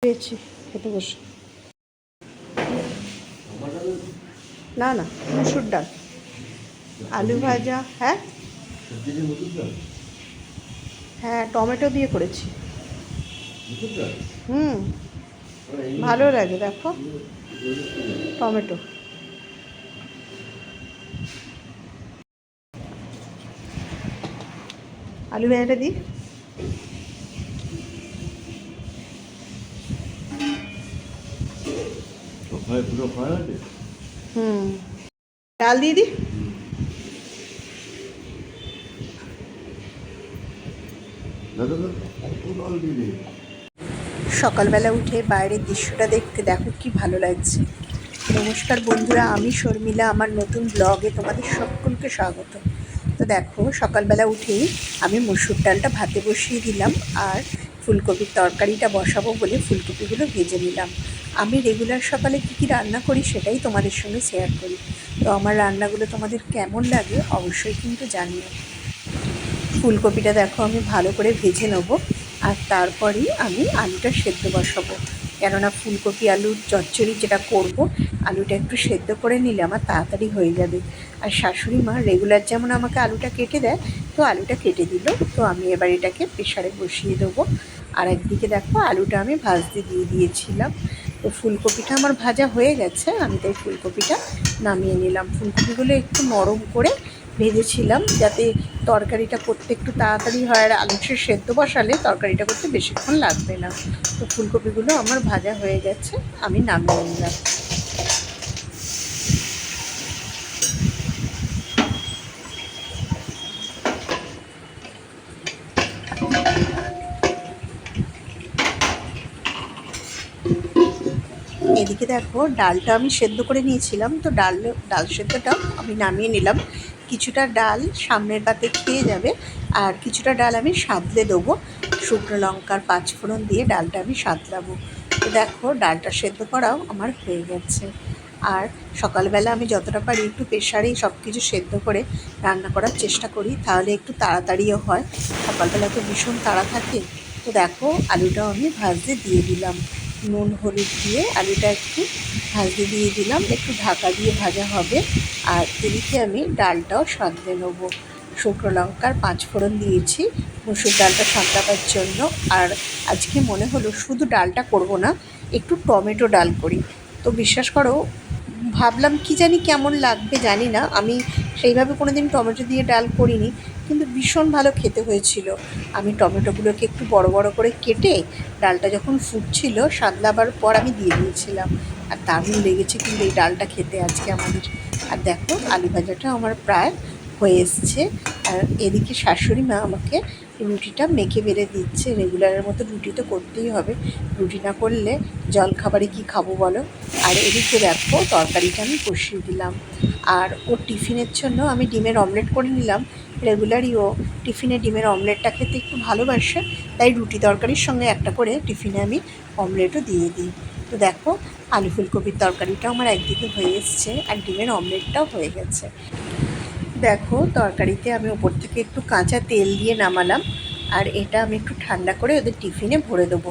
পেয়েছি খেতে বসে। না না, মুসুর ডাল, আলু ভাজা। হ্যাঁ হ্যাঁ, টমেটো দিয়ে করেছি। হুম, ভালো লাগে। দেখো, টমেটো। আলু ভাজাটা দিই। হুম, ডাল দিয়ে দিই। সকালবেলা উঠে বাইরের দৃশ্যটা দেখতে দেখো কি ভালো লাগছে। নমস্কার বন্ধুরা, আমি শর্মিলা, আমার নতুন ব্লগে তোমাদের সকলকে স্বাগত। তো দেখো, সকালবেলা উঠেই আমি মসুর ডালটা ভাতে বসিয়ে দিলাম, আর ফুলকপির তরকারিটা বসাবো বলে ফুলকপিগুলো ভেজে নিলাম। আমি রেগুলার সকালে কী কী রান্না করি সেটাই তোমাদের সঙ্গে শেয়ার করি। তো আমার রান্নাগুলো তোমাদের কেমন লাগে অবশ্যই কিন্তু জানিও। ফুলকপিটা দেখো আমি ভালো করে ভেজে নেবো, আর তারপরেই আমি আলুটা সেদ্ধ বসাবো। কেননা ফুলকপি আলুর চচ্চড়ি যেটা করব, আলুটা একটু সেদ্ধ করে নিলে আমার তাড়াতাড়ি হয়ে যাবে। আর শাশুড়ি মা রেগুলার যেমন আমাকে আলুটা কেটে দেয়, তো আলুটা কেটে দিল। তো আমি এবার এটাকে প্রেশারে বসিয়ে দেবো। আর একদিকে দেখো আলুটা আমি ভাজতে দিয়ে দিয়েছিলাম। তো ফুলকপিটা আমার ভাজা হয়ে গেছে, আমি তাই ফুলকপিটা নামিয়ে নিলাম। ফুলকপিগুলো একটু নরম করে ভেজেছিলাম যাতে তরকারিটা করতে একটু তাড়াতাড়ি হয়, আর আলুটা সেদ্ধ বসালে তরকারিটা করতে বেশিক্ষণ লাগবে না। তো ফুলকপিগুলো আমার ভাজা হয়ে গেছে, আমি নামিয়ে নিলাম। এদিকে দেখো ডালটা আমি সেদ্ধ করে নিয়েছিলাম, তো ডাল সেদ্ধটা আমি নামিয়ে নিলাম। কিছুটা ডাল সামনের পাতে খেয়ে যাবে, আর কিছুটা ডাল আমি সাঁতলে দেবো। শুকনো লঙ্কার পাঁচফোড়ন দিয়ে ডালটা আমি সাঁতলাবো। তো দেখো ডালটা সেদ্ধ করাও আমার হয়ে গেছে। আর সকালবেলা আমি যতটা পারি একটু প্রেশারেই সব কিছু সেদ্ধ করে রান্না করার চেষ্টা করি, তাহলে একটু তাড়াতাড়িও হয়। সকালবেলা তো ভীষণ তাড়া থাকে। তো দেখো আলুটাও আমি ভাজতে দিয়ে দিলাম, নুন হলুদ দিয়ে আলুটা একটু ভাজতে দিয়ে দিলাম, একটু ঢাকা দিয়ে ভাজা হবে। আর এদিকে আমি ডালটাও সাঁতলে নেবো। শুকনো লঙ্কার পাঁচফোড়ন দিয়েছি মুসুর ডালটা সাঁতলাবার জন্য। আর আজকে মনে হলো শুধু ডালটা করব না, একটু টমেটো ডাল করি। তো বিশ্বাস করো, ভাবলাম কি জানি কেমন লাগবে জানি না, আমি সেইভাবে কোনো দিন টমেটো দিয়ে ডাল করিনি, কিন্তু ভীষণ ভালো খেতে হয়েছিল। আমি টমেটোগুলোকে একটু বড় বড় করে কেটে ডালটা যখন ফুটছিল সাঁতলাবার পর আমি দিয়ে দিয়েছিলাম। আর দারুণ লেগেছে কিন্তু এই ডালটা খেতে আজকে আমাদের। আর দেখো আলু ভাজাটা আমার প্রায় হয়ে এসছে। আর এদিকে শাশুড়ি মা আমাকে রুটিটা মেখে বেড়ে দিচ্ছে। রেগুলারের মতো রুটি তো করতেই হবে, রুটি না করলে জলখাবারে কী খাবো বলো। আর এদিকে দেখো তরকারিটা আমি বসিয়ে দিলাম। আর ওর টিফিনের জন্য আমি ডিমের অমলেট করে নিলাম। রেগুলারই ও টিফিনে ডিমের অমলেটটা খেতে একটু ভালোবাসে, তাই রুটি তরকারির সঙ্গে একটা করে টিফিনে আমি অমলেটও দিয়ে দিই। তো দেখো আলু ফুলকপির তরকারিটাও আমার একদিকে হয়ে এসছে, আর ডিমের অমলেটটাও হয়ে গেছে। দেখো তরকারিতে আমি ওপর থেকে একটু কাঁচা তেল দিয়ে নামালাম, আর এটা আমি একটু ঠান্ডা করে ওদের টিফিনে ভরে দেবো।